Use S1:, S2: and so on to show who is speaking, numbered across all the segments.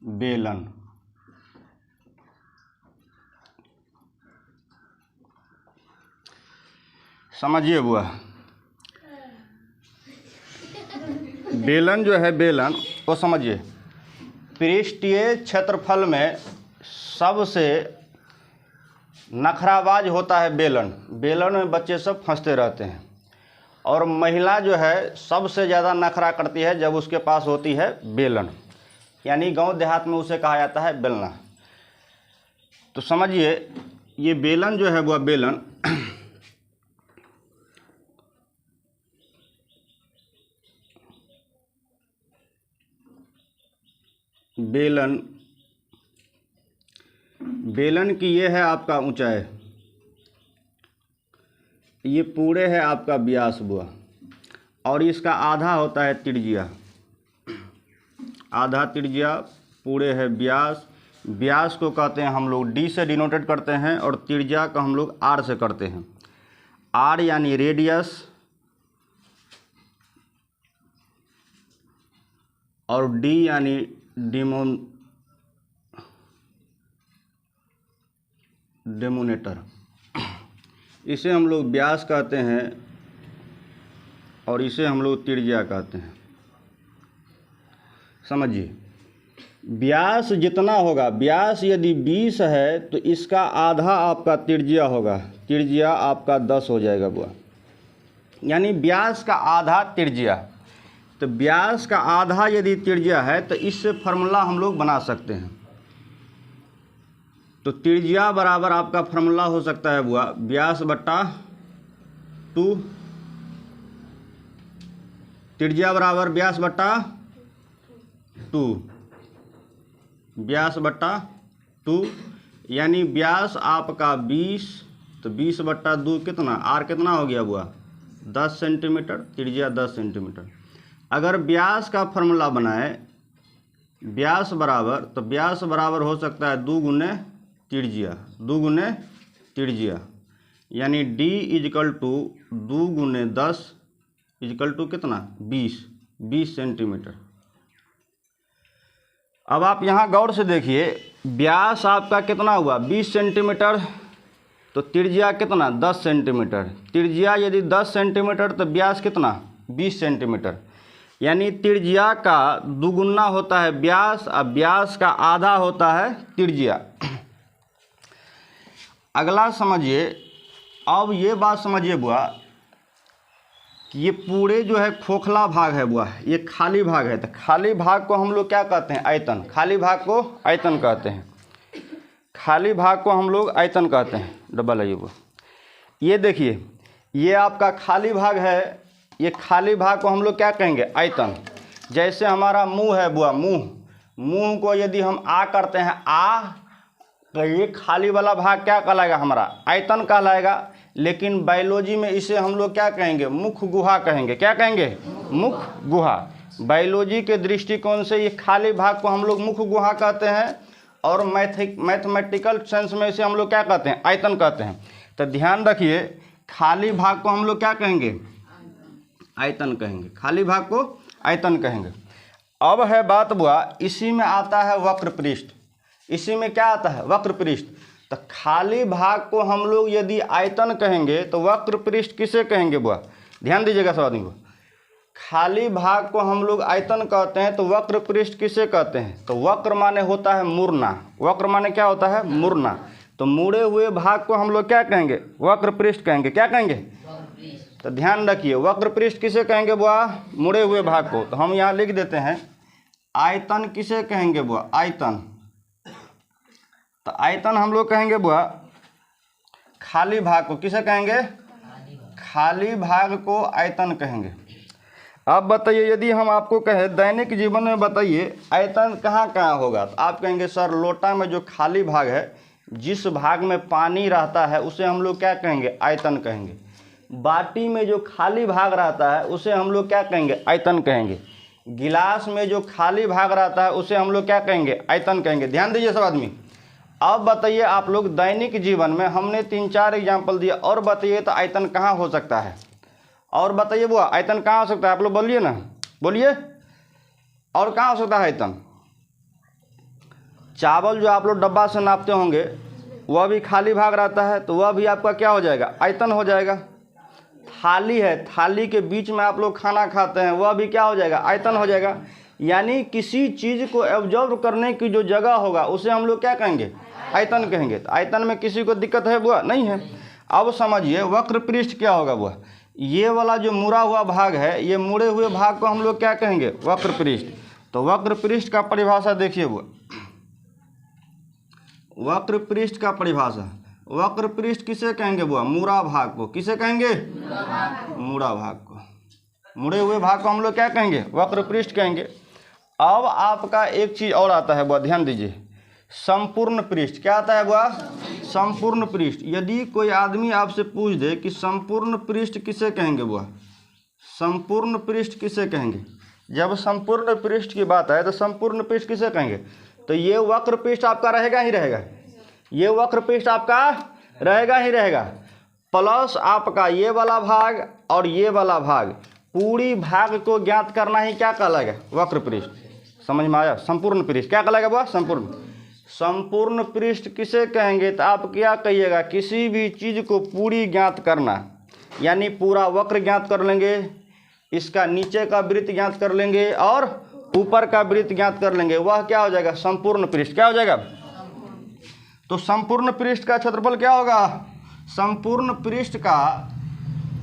S1: बेलन। समझिए बुआ, बेलन जो है बेलन वो समझिए, पृष्ठीय क्षेत्रफल में सबसे नखराबाज होता है बेलन। बेलन में बच्चे सब फंसते रहते हैं। और महिला जो है सबसे ज़्यादा नखरा करती है जब उसके पास होती है बेलन, यानी गांव देहात में उसे कहा जाता है बेलना। तो समझिए ये बेलन जो है वह बेलन बेलन की ये है आपका ऊंचाई, ये पूरे है आपका व्यास बुआ, और इसका आधा होता है त्रिज्या। आधा त्रिज्या पूरे है व्यास। व्यास को कहते हैं हम लोग डी से डिनोटेड करते हैं, और त्रिज्या का हम लोग आर से करते हैं। आर यानी रेडियस, और डी यानी डेमोनेटर। इसे हम लोग व्यास कहते हैं और इसे हम लोग त्रिज्या कहते हैं। समझिए, व्यास जितना होगा, व्यास यदि 20 है तो इसका आधा आपका त्रिज्या होगा, त्रिज्या आपका 10 हो जाएगा बुआ, यानी व्यास का आधा त्रिज्या। तो व्यास का आधा यदि त्रिज्या है तो इससे फार्मूला हम लोग बना सकते हैं। तो त्रिज्या बराबर आपका फार्मूला हो सकता है बुआ व्यास बट्टा 2, त्रिज्या बराबर व्यास बट्टा 2, व्यास बट्टा 2, यानी व्यास आपका 20, तो 20 बट्टा 2 कितना, आर कितना हो गया बुआ 10 सेंटीमीटर, त्रिज्या 10 सेंटीमीटर। अगर व्यास का फार्मूला बनाए व्यास बराबर, तो व्यास बराबर हो सकता है 2 गुने त्रिज्या, 2 गुने त्रिज्या, यानी d इजकल टू 2 गुने 10 इजकल टू कितना 20 सेंटीमीटर। अब आप यहाँ गौर से देखिए, व्यास आपका कितना हुआ 20 सेंटीमीटर, तो त्रिज्या कितना 10 सेंटीमीटर। त्रिज्या यदि 10 सेंटीमीटर तो व्यास कितना 20 सेंटीमीटर, यानी त्रिज्या का दुगुना होता है व्यास, और व्यास का आधा होता है त्रिज्या। अगला समझिए, अब ये बात समझिए बुआ कि ये पूरे जो है खोखला भाग है बुआ, ये खाली भाग है। तो खाली भाग को हम लोग क्या कहते हैं आयतन, खाली भाग को आयतन कहते हैं, खाली भाग को हम लोग आयतन कहते हैं। डब्बा लाइए बुआ, ये देखिए ये आपका खाली भाग है, ये खाली भाग को हम लोग क्या कहेंगे आयतन। जैसे हमारा मुंह है बुआ, मुंह को यदि हम आ करते हैं आ, तो ये खाली वाला भाग क्या कहलाएगा हमारा आयतन कहलाएगा। लेकिन बायोलॉजी में इसे हम लोग क्या कहेंगे मुख गुहा कहेंगे। क्या कहेंगे मुख गुहा। बायोलॉजी के दृष्टिकोण से ये खाली भाग को हम लोग मुख गुहा कहते हैं, और मैथमेटिकल सेंस में इसे हम लोग क्या कहते हैं आयतन कहते हैं। तो ध्यान रखिए, खाली भाग को हम लोग क्या कहेंगे आयतन कहेंगे, खाली भाग को आयतन कहेंगे। अब है बात बुआ, इसी में आता है वक्र पृष्ठ। इसी में क्या आता है वक्र पृष्ठ। तो खाली भाग को हम लोग यदि आयतन कहेंगे तो वक्र पृष्ठ किसे कहेंगे बुआ, ध्यान दीजिएगा सब आदमी को। खाली भाग को हम लोग आयतन कहते हैं तो वक्र पृष्ठ किसे कहते हैं, तो वक्र माने होता है मुड़ना। वक्र माने क्या होता है मुड़ना। तो मुड़े हुए भाग को हम लोग क्या कहेंगे वक्र पृष्ठ कहेंगे। क्या कहेंगे, तो ध्यान रखिए वक्र पृष्ठ किसे कहेंगे बुआ मुड़े हुए भाग को। तो हम यहाँ लिख देते हैं आयतन किसे कहेंगे बुआ आयतन। तो आयतन हम लोग कहेंगे बुआ खाली भाग को किसे कहेंगे, खाली भाग को आयतन कहेंगे। अब बताइए यदि हम आपको कहें दैनिक जीवन में बताइए आयतन कहाँ कहाँ होगा, तो आप कहेंगे सर लोटा में जो खाली भाग है, जिस भाग में पानी रहता है उसे हम लोग क्या कहेंगे आयतन कहेंगे। बाटी में जो खाली भाग रहता है उसे हम लोग क्या कहेंगे आयतन कहेंगे। गिलास में जो खाली भाग रहता है उसे हम लोग क्या कहेंगे आयतन कहेंगे। ध्यान दीजिए सब आदमी। अब बताइए आप लोग दैनिक जीवन में हमने 3-4 एग्जाम्पल दिया, और बताइए तो आयतन कहाँ हो सकता है, और बताइए बुआ आयतन कहाँ हो सकता है, आप लोग बोलिए ना, बोलिए और कहाँ हो सकता है आयतन। चावल जो आप लोग डब्बा से नापते होंगे वह भी खाली भाग रहता है, तो वह भी आपका क्या हो जाएगा, आयतन हो जाएगा। थाली है, थाली के बीच में आप लोग खाना खाते हैं, वह भी क्या हो जाएगा, आयतन हो जाएगा। यानी किसी चीज़ को एब्जॉर्व करने की जो जगह होगा उसे हम लोग क्या कहेंगे, आयतन कहेंगे। तो आयतन में किसी को दिक्कत है बुआ, नहीं है। अब समझिए वक्र पृष्ठ क्या होगा बुआ, ये वाला जो मुड़ा हुआ भाग है, ये मुड़े हुए भाग को हम लोग क्या कहेंगे, वक्र पृष्ठ। तो वक्र पृष्ठ का परिभाषा देखिए बुआ, वक्र पृष्ठ का परिभाषा, वक्र पृष्ठ किसे कहेंगे बुआ, मुड़ा भाग को। किसे कहेंगे, मुड़ा भाग को। मुड़े हुए भाग को हम लोग क्या कहेंगे, वक्र पृष्ठ कहेंगे। अब आपका एक चीज और आता है बुआ, ध्यान दीजिए, संपूर्ण पृष्ठ। क्या आता है बुआ, संपूर्ण पृष्ठ। यदि कोई आदमी आपसे पूछ दे कि संपूर्ण पृष्ठ किसे कहेंगे बुआ, संपूर्ण पृष्ठ किसे कहेंगे, जब संपूर्ण पृष्ठ की बात है तो संपूर्ण पृष्ठ किसे कहेंगे, तो ये वक्र पृष्ठ आपका रहेगा ही रहेगा, ये वक्र पृष्ठ आपका रहेगा ही रहेगा, प्लस आपका ये वाला भाग और ये वाला भाग, पूरी भाग को ज्ञात करना ही क्या कहलाएगा, वक्र पृष्ठ। समझ में आया, संपूर्ण पृष्ठ क्या कहलाएगा बुआ, संपूर्ण। संपूर्ण पृष्ठ किसे कहेंगे, तो आप क्या कहिएगा, किसी भी चीज़ को पूरी ज्ञात करना, यानी पूरा वक्र ज्ञात कर लेंगे, इसका नीचे का वृत्त ज्ञात कर लेंगे और ऊपर का वृत्त ज्ञात कर लेंगे, वह क्या हो जाएगा, संपूर्ण पृष्ठ। क्या हो जाएगा, तो संपूर्ण पृष्ठ का क्षेत्रफल क्या होगा, संपूर्ण पृष्ठ का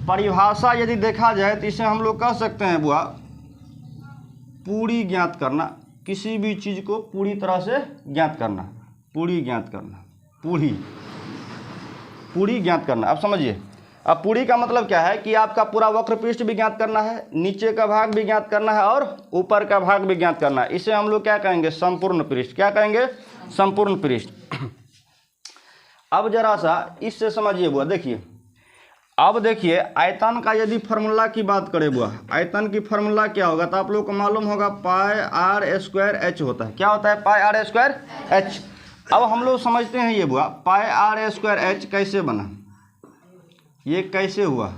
S1: परिभाषा यदि देखा जाए तो इसे हम लोग कह सकते हैं बुआ, पूरी ज्ञात करना, किसी भी चीज़ को पूरी तरह से ज्ञात करना, पूरी ज्ञात करना, पूरी ज्ञात करना। अब समझिए, अब पूरी का मतलब क्या है कि आपका पूरा वक्र पृष्ठ भी ज्ञात करना है, नीचे का भाग भी ज्ञात करना है और ऊपर का भाग भी ज्ञात करना है। इसे हम लोग क्या कहेंगे, संपूर्ण पृष्ठ। क्या कहेंगे, संपूर्ण पृष्ठ। अब जरा सा इससे समझिए बुआ, देखिए, अब देखिए आयतन का यदि फार्मूला की बात करें बुआ, आयतन की फार्मूला क्या होगा, तो आप लोग को मालूम होगा पाई आर स्क्वायर एच होता है। क्या होता है, पाई आर स्क्वायर एच। अब हम लोग समझते हैं ये बुआ, पाई आर स्क्वायर एच कैसे बना, ये कैसे हुआ,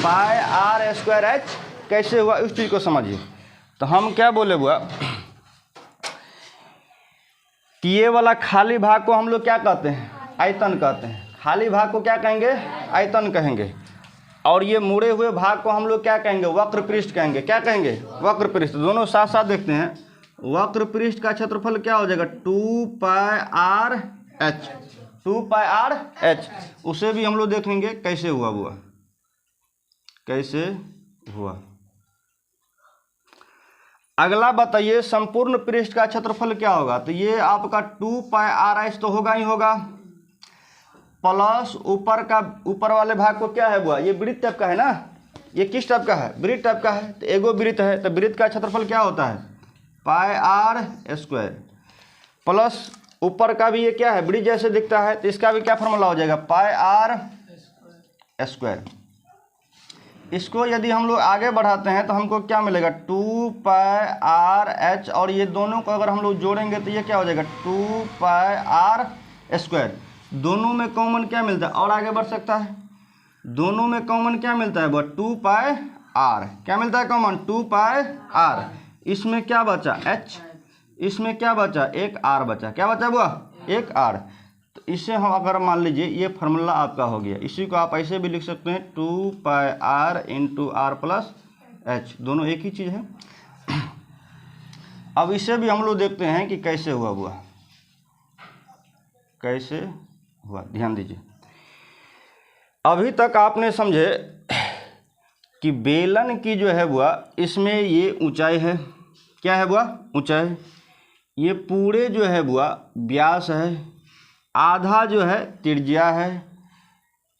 S1: पाई आर स्क्वायर एच कैसे हुआ, उस चीज़ को समझिए। तो हम क्या बोले बुआ कि ये वाला खाली भाग को हम लोग क्या कहते हैं, आयतन कहते हैं। खाली भाग को क्या कहेंगे, आयतन कहेंगे। और ये मुड़े हुए भाग को हम लोग क्या कहेंगे, वक्र पृष्ठ कहेंगे। क्या कहेंगे, वक्र पृष्ठ। दोनों साथ साथ देखते हैं, वक्र पृष्ठ का क्षेत्रफल क्या हो जाएगा, 2 pi R H, 2 pi R H. उसे भी हम लोग देखेंगे कैसे हुआ बुआ, कैसे हुआ। अगला बताइए, संपूर्ण पृष्ठ का क्षेत्रफल क्या होगा, तो ये आपका 2 पाई आर एच तो होगा ही होगा, प्लस ऊपर का, ऊपर वाले भाग को क्या है बुआ, ये वृत्त टाइप का है ना, ये किस टाइप का है, वृत्त टाइप का है। तो एगो वृत्त है, तो वृत्त का क्षेत्रफल क्या होता है, पाई आर स्क्वायर, प्लस ऊपर का भी ये क्या है, वृत्त जैसे दिखता है, तो इसका भी क्या फॉर्मूला हो जाएगा, पाई आर स्क्वायर। इसको यदि हम लोग आगे बढ़ाते हैं तो हमको क्या मिलेगा, 2 पाई आर एच, और ये दोनों को अगर हम लोग जोड़ेंगे तो ये क्या हो जाएगा, 2 पाई आर स्क्वायर। दोनों में कॉमन क्या मिलता है, और आगे बढ़ सकता है, दोनों में कॉमन क्या मिलता है, 2 पाई आर। क्या मिलता है कॉमन, 2 पाई आर। इसमें क्या बचा, एच, इसमें क्या बचा, एक आर बचा। क्या बचा बुआ, एक आर। तो इसे हम अगर मान लीजिए ये फार्मूला आपका हो गया, इसी को आप ऐसे भी लिख सकते हैं, 2 pi R into R plus H, दोनों एक ही चीज़ है। अब इसे भी हम लोग देखते हैं कि कैसे हुआ बुआ, कैसे हुआ। ध्यान दीजिए, अभी तक आपने समझे कि बेलन की जो है बुआ, इसमें ये ऊंचाई है, क्या है बुआ, ऊंचाई। ये पूरे जो है बुआ व्यास है, आधा जो है त्रिज्या है।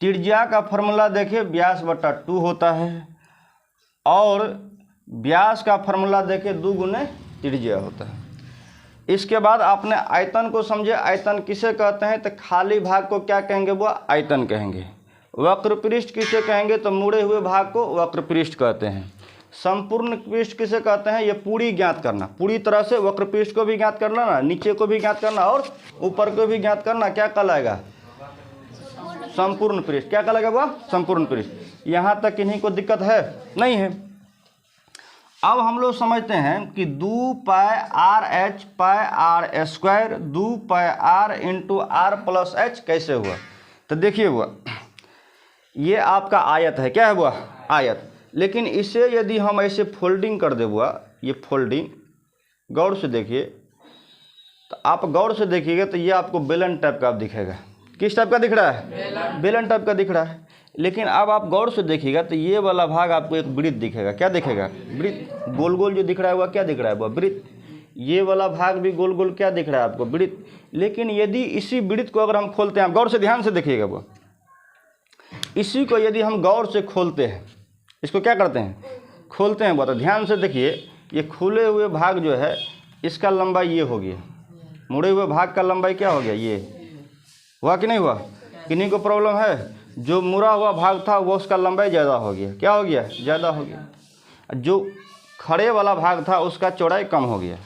S1: त्रिज्या का फॉर्मूला देखिए, व्यास बटा 2 होता है, और व्यास का फॉर्मूला देखिए 2 गुने त्रिज्या होता है। इसके बाद आपने आयतन को समझे, आयतन किसे कहते हैं, तो खाली भाग को क्या कहेंगे बुआ, आयतन कहेंगे। वक्र पृष्ठ किसे कहेंगे, तो मुड़े हुए भाग को वक्र पृष्ठ कहते हैं। संपूर्ण पृष्ठ किसे कहते हैं, ये पूरी ज्ञात करना, पूरी तरह से वक्र पृष्ठ को भी ज्ञात करना ना, नीचे को भी ज्ञात करना और ऊपर को भी ज्ञात करना, क्या कहलाएगा, संपूर्ण पृष्ठ। क्या कहलाएगा बुआ, संपूर्ण पृष्ठ। यहाँ तक इन्हीं को दिक्कत है, नहीं है। अब हम लोग समझते हैं कि 2 pi R H pi R square 2 pi R into R plus H कैसे हुआ। तो देखिए हुआ ये आपका आयत है, क्या है हुआ आयत। लेकिन इसे यदि हम ऐसे फोल्डिंग कर दे हुआ, ये फोल्डिंग गौर से देखिए, तो आप गौर से देखिएगा तो ये आपको बेलन टाइप का दिखेगा। किस टाइप का दिख रहा है? बेलन टाइप का दिख रहा है। लेकिन अब आप गौर से देखिएगा तो ये वाला भाग आपको एक वृत्त दिखेगा। क्या दिखेगा? वृत्त। गोल गोल जो दिख रहा है वह क्या दिख रहा है? वह वृत्त। ये वाला भाग भी गोल गोल क्या दिख रहा है आपको? वृत्त। लेकिन यदि इसी वृत्त को अगर हम खोलते हैं, आप गौर से ध्यान से देखिएगा, वो इसी को यदि हम गौर से खोलते हैं, इसको क्या करते हैं? खोलते हैं। वो तो ध्यान से देखिए, ये खुले हुए भाग जो है इसका लंबाई ये हो गया, मुड़े हुए भाग का लंबाई क्या हो गया? ये हुआ कि नहीं हुआ? किन्हीं को प्रॉब्लम है? जो मुड़ा हुआ भाग था वो उसका लंबाई ज़्यादा हो गया। क्या हो गया? ज़्यादा हो गया। जो खड़े वाला भाग था उसका चौड़ाई कम हो गया।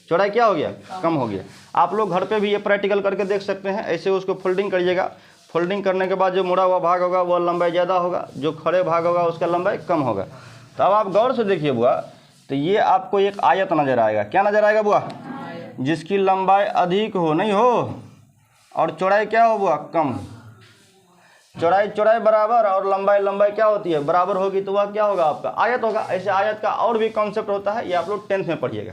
S1: चौड़ाई क्या हो गया? कम हो गया। आप लोग घर पे भी ये प्रैक्टिकल करके देख सकते हैं। ऐसे उसको फोल्डिंग करिएगा। फोल्डिंग करने के बाद जो मुड़ा हुआ भाग होगा वह लंबाई ज़्यादा होगा, जो खड़े भाग होगा उसका लंबाई कम होगा। तो अब आप गौर से देखिए बुआ, तो ये आपको एक आयत नज़र आएगा। क्या नज़र आएगा बुआ? जिसकी लंबाई अधिक हो, नहीं हो, और चौड़ाई क्या हो बुआ? कम। चौड़ाई बराबर और लंबाई क्या होती है? बराबर होगी, तो वह क्या होगा? आपका आयत होगा। ऐसे आयत का और भी कॉन्सेप्ट होता है, ये आप लोग 10th में पढ़िएगा।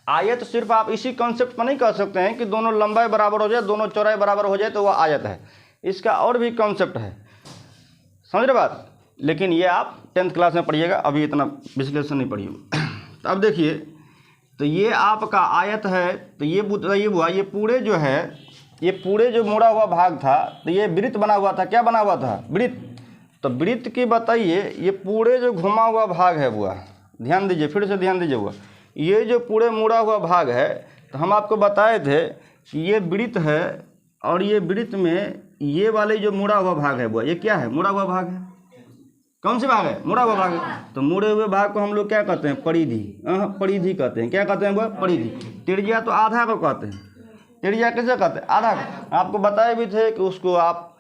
S1: आयत सिर्फ आप इसी कॉन्सेप्ट पर नहीं कह सकते हैं कि दोनों लंबाई बराबर हो जाए, दोनों चौड़ाई बराबर हो जाए तो वह आयत है। इसका और भी कॉन्सेप्ट है, समझ रहे बात? लेकिन ये आप 10th क्लास में पढ़िएगा, अभी इतना विश्लेषण नहीं पढ़िएगा। तो अब देखिए, तो ये आपका आयत है। तो ये बताइए बुआ, ये पूरे जो है, ये पूरे जो मुड़ा हुआ भाग था तो ये वृत्त बना हुआ था। क्या बना हुआ था? वृत्त। तो वृत्त की बताइए, ये पूरे जो घुमा हुआ भाग है बुआ, ध्यान दीजिए, फिर से ध्यान दीजिए बुआ, ये जो पूरे मुड़ा हुआ भाग है, तो हम आपको बताए थे कि ये वृत्त है, और ये वृत्त में ये वाले जो मुड़ा हुआ भाग है बुआ, ये क्या है? मुड़ा हुआ भाग है। कौन से भाग है? मुड़ा हुआ भाग है। तो मुड़े हुए भाग को हम लोग क्या कहते हैं? परिधि। परिधि कहते हैं। क्या कहते हैं बुआ? परिधि। त्रिज्या तो आधा को कहते हैं। त्रिज्या कैसे कहते हैं? आधा। आपको बताए भी थे कि उसको आप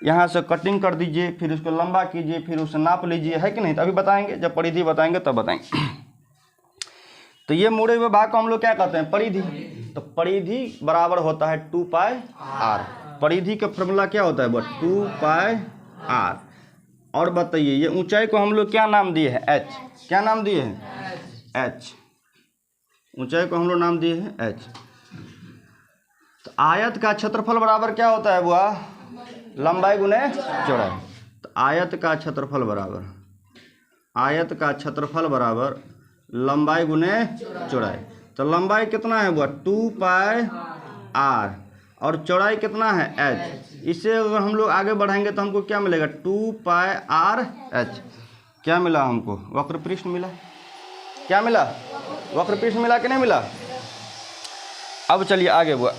S1: यहाँ से कटिंग कर दीजिए, फिर उसको लंबा कीजिए, फिर उसे नाप लीजिए, है कि नहीं? तो अभी बताएंगे, जब परिधि बताएंगे तब बताएंगे। तो ये मुड़े हुए भाग को हम लोग क्या कहते हैं? परिधि। तो परिधि बराबर होता है 2 पाई आर। परिधि का फॉर्मूला क्या होता है? बस 2 पाई आर। और बताइए, ये ऊंचाई को हम लोग क्या नाम दिए हैं? एच। क्या नाम दिए हैं? एच। ऊंचाई को हम लोग नाम दिए हैं एच। तो आयत का क्षेत्रफल बराबर क्या होता है बुआ? लंबाई गुने चौड़ाई। तो आयत का क्षेत्रफल बराबर लंबाई गुने चौड़ाई। तो लंबाई कितना है बुआ? 2 पाई आर, और चौड़ाई कितना है? एच। इससे अगर हम लोग आगे बढ़ाएंगे तो हमको क्या मिलेगा? 2 पाई आर एच। क्या मिला हमको? वक्र पृष्ठ मिला। क्या मिला? वक्र पृष्ठ मिला कि नहीं मिला? अब चलिए आगे बुआ,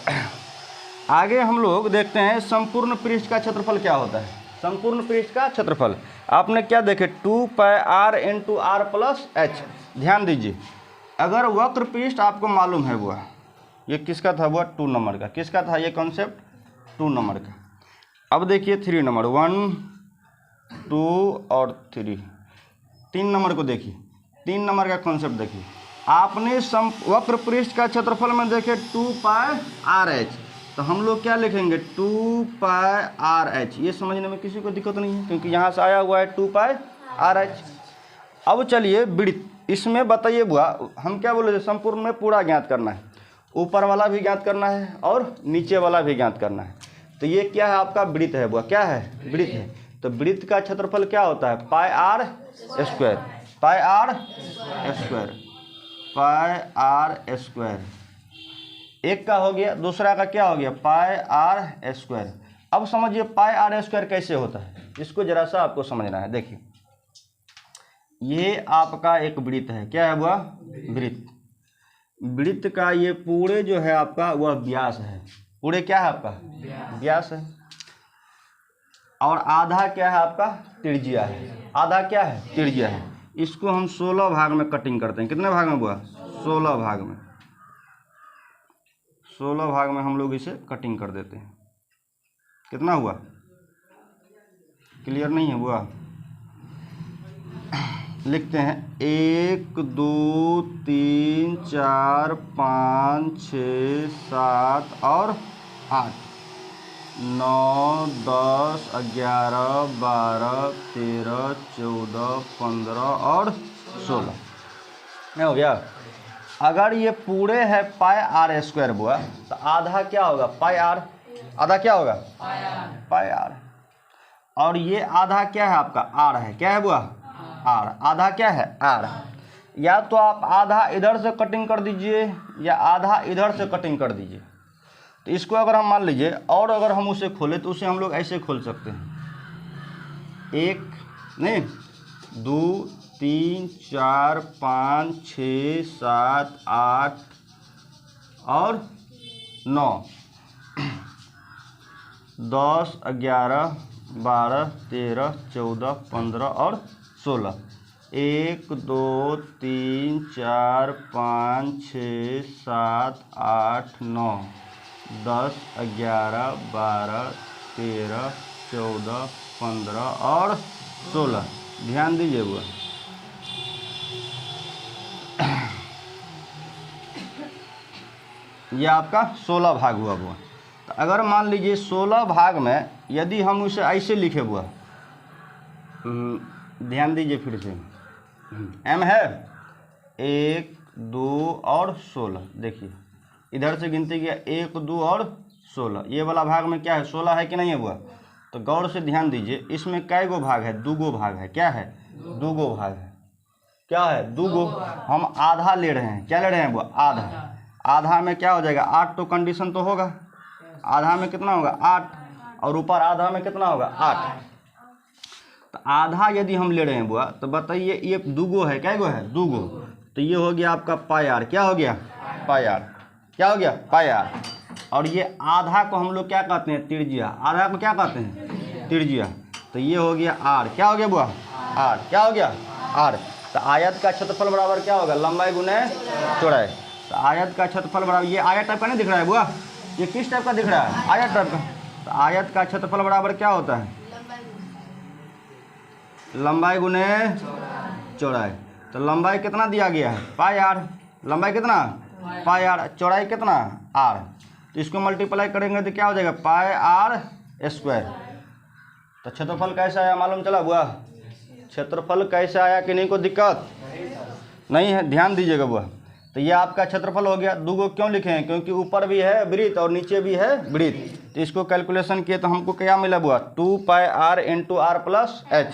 S1: आगे हम लोग देखते हैं संपूर्ण पृष्ठ का क्षेत्रफल क्या होता है। संपूर्ण पृष्ठ का क्षेत्रफल आपने क्या देखे? 2 pi R into R plus H. ध्यान दीजिए, अगर वक्र पृष्ठ आपको मालूम है बुआ, ये किसका था बुआ? 2 नंबर का। किसका था ये कॉन्सेप्ट? 2 नंबर का। अब देखिए 3 नंबर, 1 2 और 3, 3 नंबर को देखिए। 3 नंबर का कॉन्सेप्ट देखिए। आपने वक्र पृष्ठ का क्षेत्रफल में देखे 2 पाई आर एच, तो हम लोग क्या लिखेंगे? 2 पाई आर एच। ये समझने में किसी को दिक्कत नहीं है, क्योंकि यहाँ से आया हुआ है 2 पाई आर एच। अब चलिए वृत्त, इसमें बताइए बुआ, हम क्या बोले थे? संपूर्ण में पूरा ज्ञात करना है, ऊपर वाला भी ज्ञात करना है और नीचे वाला भी ज्ञात करना है। तो ये क्या है? आपका वृत्त है बुआ। क्या है? वृत्त है। तो वृत्त का क्षेत्रफल क्या होता है? Pi R square. Pi R square. Pi R square एक का हो गया, दूसरा का क्या हो गया? Pi R square. अब समझिए पाई आर स्क्वायर कैसे होता है, इसको जरा सा आपको समझना है। देखिए, ये आपका एक वृत्त है। क्या है वह? वृत्त। वृत्त का ये पूरे जो है आपका वह व्यास है। पूरे क्या है आपका? व्यास है। और आधा क्या है आपका? त्रिज्या है। आधा क्या है? त्रिज्या है। इसको हम 16 भाग में कटिंग करते हैं। कितने भाग में हुआ? 16 भाग में। 16 भाग में हम लोग इसे कटिंग कर देते हैं। कितना हुआ? क्लियर नहीं है हुआ? लिखते हैं 1 2 3 4 5 6 7 और 8, 9 10 11 12 13 14 15 और 16। नहीं हो गया। अगर ये पूरे है पाई आर स्क्वायर बुआ, तो आधा क्या होगा पाई आर, आधा क्या होगा पाई आर। और ये आधा क्या है आपका आर है, क्या है बुआ आर, आधा क्या है आर। या तो आप आधा इधर से कटिंग कर दीजिए या आधा इधर से कटिंग कर दीजिए। तो इसको अगर हम मान लीजिए और अगर हम उसे खोलें तो उसे हम लोग ऐसे खोल सकते हैं, 1 नहीं 2 3 4 5 6 7 8 और 9 10 11 12 13 14 15 और 16। 1 2 3 4 5 6 7 8 9 10 11 12 13 14 15 और 16। ध्यान दीजिए वो, ये आपका 16 भाग हुआ वो। तो अगर मान लीजिए 16 भाग में यदि हम उसे ऐसे लिखे हुआ, ध्यान दीजिए फिर से, m है 1 2 और 16। देखिए इधर से गिनती किया 1 2 और 16, ये वाला भाग में क्या है 16 है कि नहीं है हुआ। तो गौर से ध्यान दीजिए, इसमें कै गो भाग है, 2 गो भाग है, क्या है 2 गो भाग है, क्या है 2 गो। हम आधा ले रहे हैं, क्या ले रहे हैं वो आधा। आधा में क्या हो जाएगा 8, तो कंडीशन तो होगा, आधा में कितना होगा 8 और ऊपर आधा में कितना होगा 8। तो आधा यदि हम ले रहे हैं बुआ, तो बताइए ये 2 गो है, क्या गो है 2 गो। तो ये हो गया आपका पाई आर, क्या हो गया पाई आर, क्या हो गया पाई आर। और ये आधा को हम लोग क्या कहते हैं त्रिज्या, आधा को क्या कहते हैं त्रिज्या। तो ये हो गया आर, क्या हो गया बुआ आर, क्या हो गया आर। तो आयत का क्षेत्रफल बराबर क्या होगा लंबाई गुने चौड़ाई। तो आयत का क्षेत्रफल बराबर, ये आयत टाइप का नहीं दिख रहा है बुआ, ये किस टाइप का दिख रहा है आयत टाइप का। तो आयत का क्षेत्रफल बराबर क्या होता है लंबाई गुने चौड़ाई। तो लंबाई कितना दिया गया है पाई आर, लंबाई कितना पाई आर, चौड़ाई कितना आर। तो इसको मल्टीप्लाई करेंगे तो क्या हो जाएगा पाई आर स्क्वायर। तो क्षेत्रफल कैसा आया मालूम चला बुआ, क्षेत्रफल कैसे आया कि नहीं, कोई दिक्कत नहीं है, ध्यान दीजिएगा बुआ। तो ये आपका क्षेत्रफल हो गया। 2 गो क्यों लिखे हैं, क्योंकि ऊपर भी है वृत्त और नीचे भी है वृत्त। तो इसको कैलकुलेशन किए तो हमको क्या मिला बुआ 2 pi R into R plus H.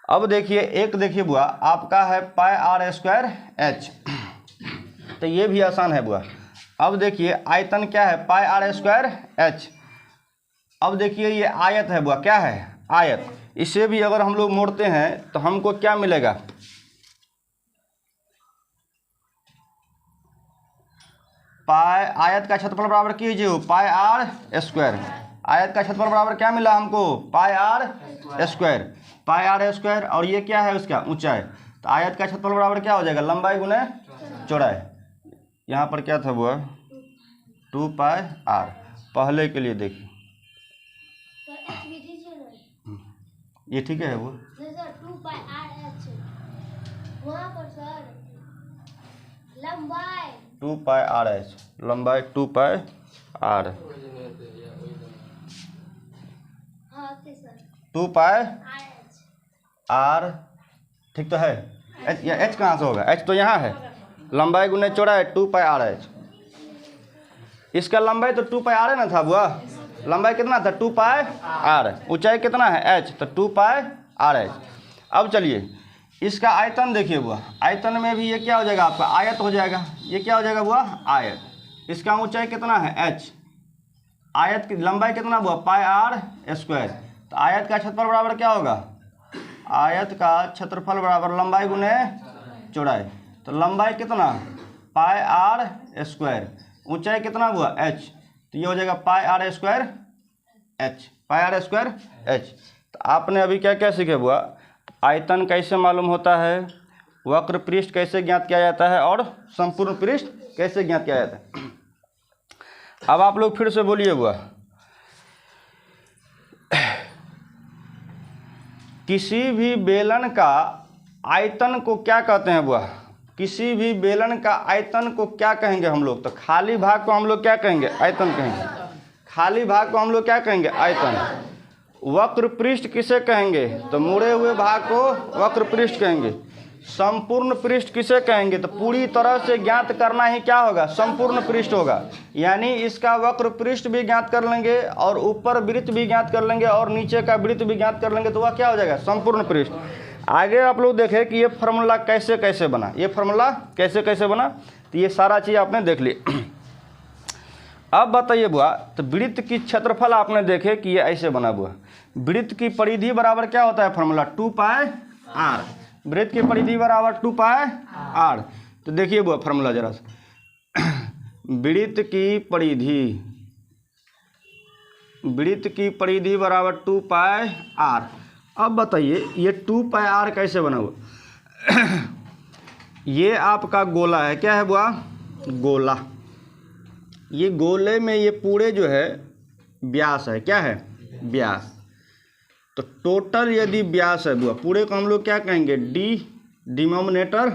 S1: अब देखिए एक देखिए बुआ आपका है पाई आर स्क्वायर एच, तो ये भी आसान है बुआ। अब देखिए आयतन क्या है पाई आर स्क्वायर एच। अब देखिए ये आयत है बुआ, क्या है आयत। इसे भी अगर हम लोग मोड़ते हैं तो हमको क्या मिलेगा पाई, आयत का क्षेत्रफल बराबर कीजिए पाई आर स्क्वायर। आयत का क्षेत्रफल बराबर क्या मिला हमको pi R square, pi R square. और ये क्या है उसका ऊंचाई। तो आयत का क्षेत्रफल बराबर क्या हो जाएगा लंबाई गुने चौड़ाई। यहाँ पर क्या था वो 2 पाई आर। पहले के लिए देखिए ये ठीक है वो
S2: 2 पाई आर एच, वहाँ पर सर लंबाई
S1: 2 पाई आर एच, लंबाई 2 पाई आर,
S2: हाँ sir
S1: 2 pi
S2: R H
S1: R, ठीक तो है। एच, या एच कहाँ से होगा, एच तो यहाँ है, लंबाई गुने चौड़ाई 2 पाई आर एच। इसका लंबाई तो 2 पाई आर है ना था बुआ, लंबाई कितना था 2 पाई आर, ऊंचाई कितना है एच, तो 2 पाई आर एच। अब चलिए इसका आयतन देखिए बुआ, आयतन में भी ये क्या हो जाएगा आपका आयत हो जाएगा, ये क्या हो जाएगा बुआ आयत। इसका ऊंचाई कितना है एच, आयत की लंबाई कितना बुआ पाई आर स्क्वायर। तो आयत का क्षेत्रफल बराबर क्या होगा, आयत का क्षेत्रफल बराबर लंबाई गुने चौड़ाई। तो लंबाई कितना पाई आर स्क्वायर, ऊंचाई कितना हुआ एच, तो ये हो जाएगा pi R square H, pi R square H. तो आपने अभी क्या क्या सीखे हुआ, आयतन कैसे मालूम होता है, वक्र पृष्ठ कैसे ज्ञात किया जाता है और संपूर्ण पृष्ठ कैसे ज्ञात किया जाता है। अब आप लोग फिर से बोलिए हुआ, किसी भी बेलन का आयतन को क्या कहते हैं बुआ? किसी भी बेलन का आयतन को क्या कहेंगे हम लोग? तो खाली भाग को हम लोग क्या कहेंगे? आयतन कहेंगे। खाली भाग को हम लोग क्या कहेंगे? आयतन। वक्र पृष्ठ किसे कहेंगे? तो मुड़े हुए भाग को वक्र पृष्ठ कहेंगे। संपूर्ण पृष्ठ किसे कहेंगे? तो पूरी तरह से ज्ञात करना ही क्या होगा? संपूर्ण पृष्ठ होगा। यानी इसका वक्र पृष्ठ भी ज्ञात कर लेंगे और ऊपर वृत्त भी ज्ञात कर लेंगे और नीचे का वृत्त भी ज्ञात कर लेंगे, तो वह क्या हो जाएगा? संपूर्ण पृष्ठ। आगे आप लोग देखें कि ये फार्मूला कैसे कैसे बना। ये फार्मूला कैसे कैसे बना, तो ये सारा चीज़ आपने देख ली। अब बताइए बुआ, तो वृत्त की क्षेत्रफल आपने देखे कि ये ऐसे बना बुआ। वृत्त की परिधि बराबर क्या होता है? Formula 2πr। वृत्त की परिधि बराबर 2πr। तो देखिए बुआ फार्मूला जरा सा। वृत्त की परिधि बराबर 2πr। अब बताइए ये 2πr कैसे बना हुआ? ये आपका गोला है, क्या है बुआ? गोला। ये गोले में ये पूरे जो है व्यास है, क्या है? व्यास। तो टोटल यदि व्यास है बुआ, पूरे को हम लोग क्या कहेंगे? डी, डिनोमिनेटर,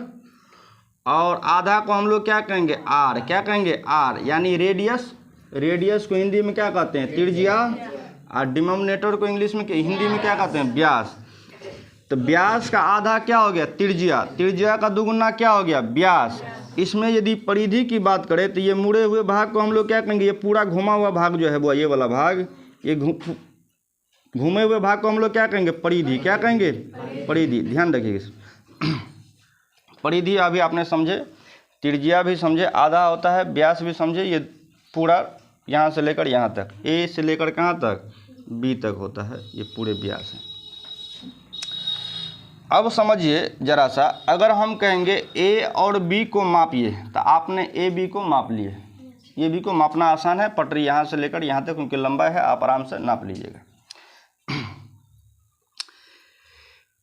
S1: और आधा को हम लोग क्या कहेंगे? आर। क्या कहेंगे? आर। यानी रेडियस। रेडियस को हिंदी में क्या कहते हैं? त्रिज्या। और डिनोमिनेटर को इंग्लिश में हिंदी में क्या कहते हैं? व्यास। तो व्यास का आधा क्या हो गया? त्रिज्या। त्रिज्या का दुगुना क्या हो गया? व्यास। इसमें यदि परिधि की बात करें तो ये मुड़े हुए भाग को हम लोग क्या कहेंगे? ये पूरा घुमा हुआ भाग जो है वो, ये वाला भाग, ये घूमे हुए भाग को हम लोग क्या कहेंगे? परिधि। क्या कहेंगे? परिधि। ध्यान रखिएगा, परिधि अभी आपने समझे, त्रिज्या भी समझे, आधा होता है, व्यास भी समझे। ये पूरा यहाँ से लेकर यहाँ तक, ए से लेकर कहाँ तक? बी तक होता है, ये पूरे व्यास है। अब समझिए जरा सा, अगर हम कहेंगे ए और बी को मापिए, तो आपने ए बी को माप लिए। ये बी को मापना आसान है, पटरी यहाँ से लेकर यहाँ तक क्योंकि लंबा है, आप आराम से नाप लीजिएगा।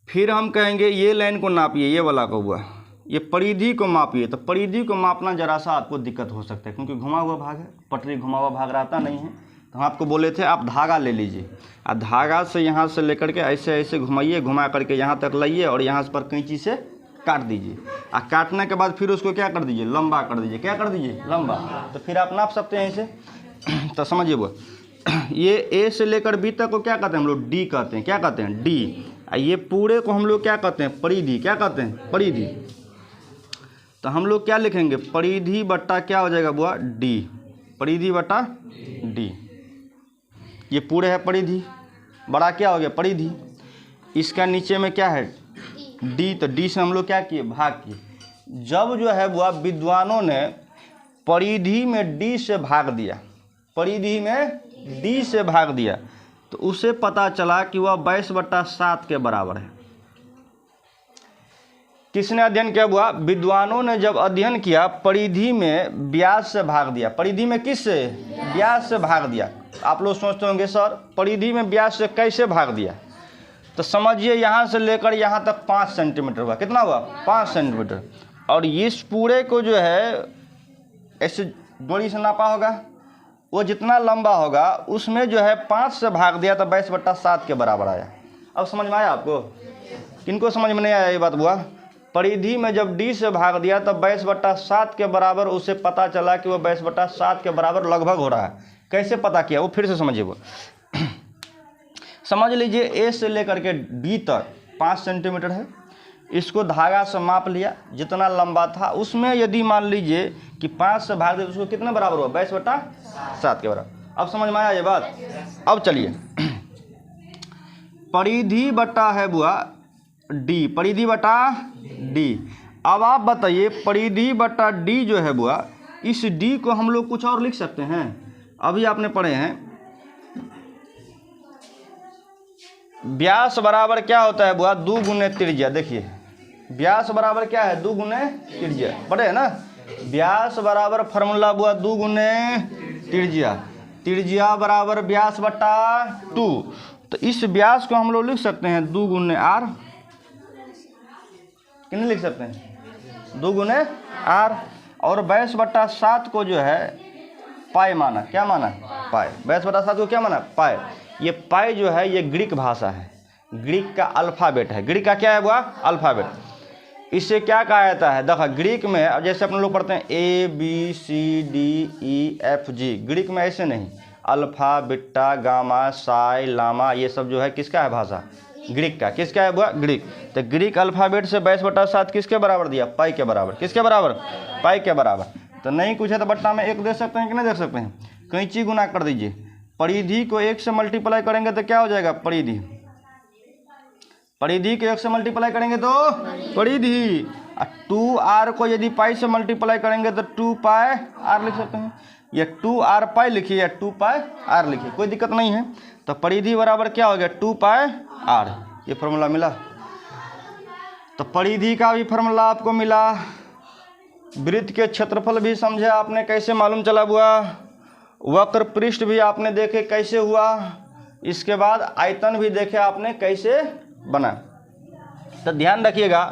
S1: फिर हम कहेंगे ये लाइन को नापिए, ये वाला को हुआ, ये परिधि को मापिए। तो परिधि को मापना जरा सा आपको दिक्कत हो सकता है क्योंकि घुमा हुआ भाग है, पटरी घुमा हुआ भाग रहता नहीं है। तो हम आपको बोले थे आप धागा ले लीजिए, और धागा से यहाँ से लेकर के ऐसे ऐसे घुमाइए, घुमा करके यहाँ तक लाइए और यहाँ पर कैंची से काट दीजिए। और काटने के बाद फिर उसको क्या कर दीजिए? लंबा कर दीजिए। क्या कर दीजिए? लंबा। तो फिर आप नाप सकते हैं ऐसे। तो समझिए वो, ये ए से लेकर बी तक को क्या कहते हैं हम लोग? डी कहते हैं। क्या कहते हैं? डी। ये पूरे को हम लोग क्या कहते हैं? परिधि। क्या कहते हैं? परिधि। तो हम लोग क्या लिखेंगे? परिधि बट्टा क्या हो जाएगा बुआ? डी। परिधि बट्टा डी। ये पूरे है परिधि, बड़ा क्या हो गया? परिधि। इसका नीचे में क्या है? डी। तो डी से हम लोग क्या किए? भाग किए। जब जो है बुआ विद्वानों ने परिधि में डी से भाग दिया, परिधि में डी से भाग दिया, तो उसे पता चला कि वह 22/7 के बराबर है। किसने अध्ययन किया बुआ? विद्वानों ने जब अध्ययन किया, परिधि में व्यास से भाग दिया। परिधि में किस से? व्यास से भाग दिया। आप लोग सोचते होंगे सर परिधि में व्यास से कैसे भाग दिया? तो समझिए यहाँ से लेकर यहाँ तक 5 सेंटीमीटर हुआ। कितना हुआ? 5 सेंटीमीटर। और इस पूरे को जो है ऐसे डोरी से नापा होगा, वो जितना लंबा होगा उसमें जो है 5 से भाग दिया तो 22/7 के बराबर आया। अब समझ में आया आपको? किनको समझ में नहीं आया ये बात बुआ? परिधि में जब डी से भाग दिया तब 22/7 के बराबर उसे पता चला कि वो 22/7 के बराबर लगभग हो रहा है। कैसे पता किया वो फिर से समझिए। वो समझ लीजिए ए से लेकर के बी तक 5 सेंटीमीटर है, इसको धागा से माप लिया, जितना लंबा था उसमें यदि मान लीजिए कि 5 से भाग दे तो उसको कितने बराबर हुआ? 22/7 के बराबर। अब समझ में आया ये बात? अब चलिए, परिधि बटा है बुआ डी, परिधि बटा डी। अब आप बताइए परिधि बटा डी जो है बुआ, इस डी को हम लोग कुछ और लिख सकते हैं? अभी आपने पढ़े हैं व्यास बराबर क्या होता है बुआ? 2 गुने त्रिज्या। देखिए व्यास बराबर क्या है? 2 गुने त्रिज्या। पढ़े है ना? व्यास बराबर फार्मूला बुआ 2 गुने त्रिज्या। त्रिज्या बराबर व्यास बटा 2। तो इस व्यास को हम लोग लिख सकते हैं 2 गुने आर। कितने लिख सकते हैं? 2 गुने आर। और 22/7 को जो है पाई माना। क्या माना? पाई। 22/7 को क्या माना? पाई। ये पाई जो है ये ग्रीक भाषा है, ग्रीक का अल्फ़ाबेट है। ग्रीक का क्या है बुआ? अल्फ़ाबेट। इसे क्या कहा जाता है? देखो ग्रीक में, अब जैसे अपन लोग पढ़ते हैं ABCDEFG, ग्रीक में ऐसे नहीं, alpha beta gamma psi lambda, ये सब जो है किसका है भाषा? ग्रीक का। किसका है बुआ? ग्रीक। तो ग्रीक अल्फ़ाबेट से 22/7 किसके बराबर दिया? पाई के बराबर। किसके बराबर? पाई के बराबर। तो नहीं कुछ है तो बट्टा में 1 दे सकते हैं कि नहीं दे सकते हैं? कैंची गुना कर दीजिए, परिधि को 1 से मल्टीप्लाई करेंगे तो क्या हो जाएगा? परिधि। परिधि को 1 से मल्टीप्लाई करेंगे तो परिधि। 2r को यदि पाई से मल्टीप्लाई करेंगे तो 2πr लिख सकते हैं, या 2r पाई लिखिए या 2πr लिखिए, कोई दिक्कत नहीं है। तो परिधि बराबर क्या हो गया? 2πr। ये फॉर्मूला मिला। तो परिधि का भी फॉर्मूला आपको मिला। वृत्त के क्षेत्रफल भी समझे आपने, कैसे मालूम चला हुआ। वक्र पृष्ठ भी आपने देखे कैसे हुआ। इसके बाद आयतन भी देखे आपने कैसे बना। तो ध्यान रखिएगा,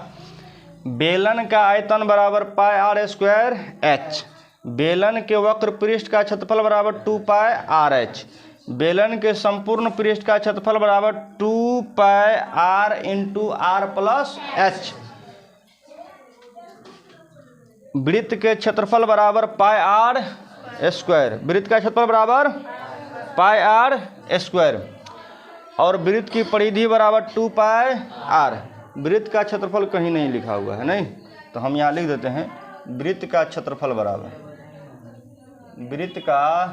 S1: बेलन का आयतन बराबर πr²h, बेलन के वक्र पृष्ठ का क्षेत्रफल बराबर 2πrh, बेलन के संपूर्ण पृष्ठ का क्षेत्रफल बराबर 2πr × r+h, वृत्त के क्षेत्रफल बराबर πr², वृत्त का क्षेत्रफल बराबर πr², और वृत्त की परिधि बराबर 2πr। वृत्त का क्षेत्रफल कहीं नहीं लिखा हुआ है, नहीं तो हम यहाँ लिख देते हैं वृत्त का क्षेत्रफल बराबर, वृत्त का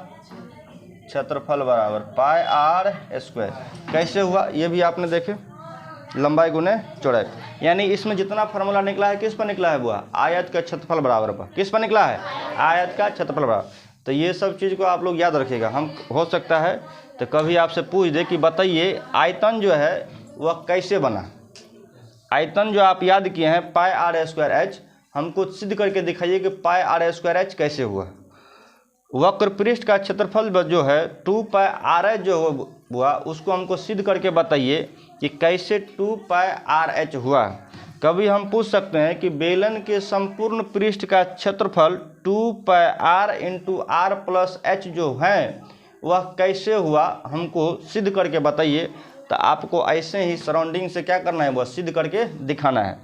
S1: क्षेत्रफल बराबर πr²। कैसे हुआ ये भी आपने देखे, लंबाई गुने चौड़ाई, यानी इसमें जितना फार्मूला निकला है किस पर निकला है बुआ? आयत का क्षेत्रफल बराबर पर। किस पर निकला है? आयत का क्षेत्रफल बराबर। तो ये सब चीज़ को आप लोग याद रखिएगा। हम हो सकता है तो कभी आपसे पूछ दे कि बताइए आयतन जो है वह कैसे बना। आयतन जो आप याद किए हैं πr²h, हमको सिद्ध करके दिखाइए कि πr²h कैसे हुआ। वक्र पृष्ठ का क्षेत्रफल जो है 2πrh जो हुआ, उसको हमको सिद्ध करके बताइए कि कैसे 2πrh हुआ। कभी हम पूछ सकते हैं कि बेलन के संपूर्ण पृष्ठ का क्षेत्रफल 2πr × r+h जो है वह कैसे हुआ, हमको सिद्ध करके बताइए। तो आपको ऐसे ही सराउंडिंग से क्या करना है? वह सिद्ध करके दिखाना है।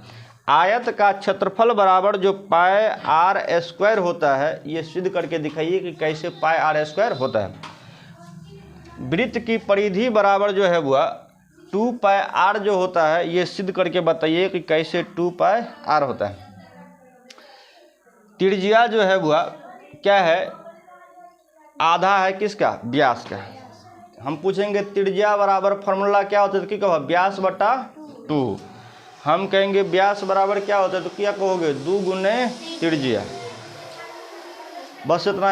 S1: आयत का क्षेत्रफल बराबर जो πr² होता है, ये सिद्ध करके दिखाइए कि कैसे πr² होता है। वृत्त की परिधि बराबर जो है वह 2πr जो होता है, ये सिद्ध करके बताइए कि कैसे 2πr होता है। त्रिज्या जो है वह क्या है? आधा है किसका? व्यास का। हम पूछेंगे त्रिज्या बराबर फॉर्मूला क्या होता है, तो क्या कहो? व्यास बटा 2। हम कहेंगे व्यास बराबर क्या होता है, तो क्या कहोगे? 2 गुने त्रिज्या। बस इतना।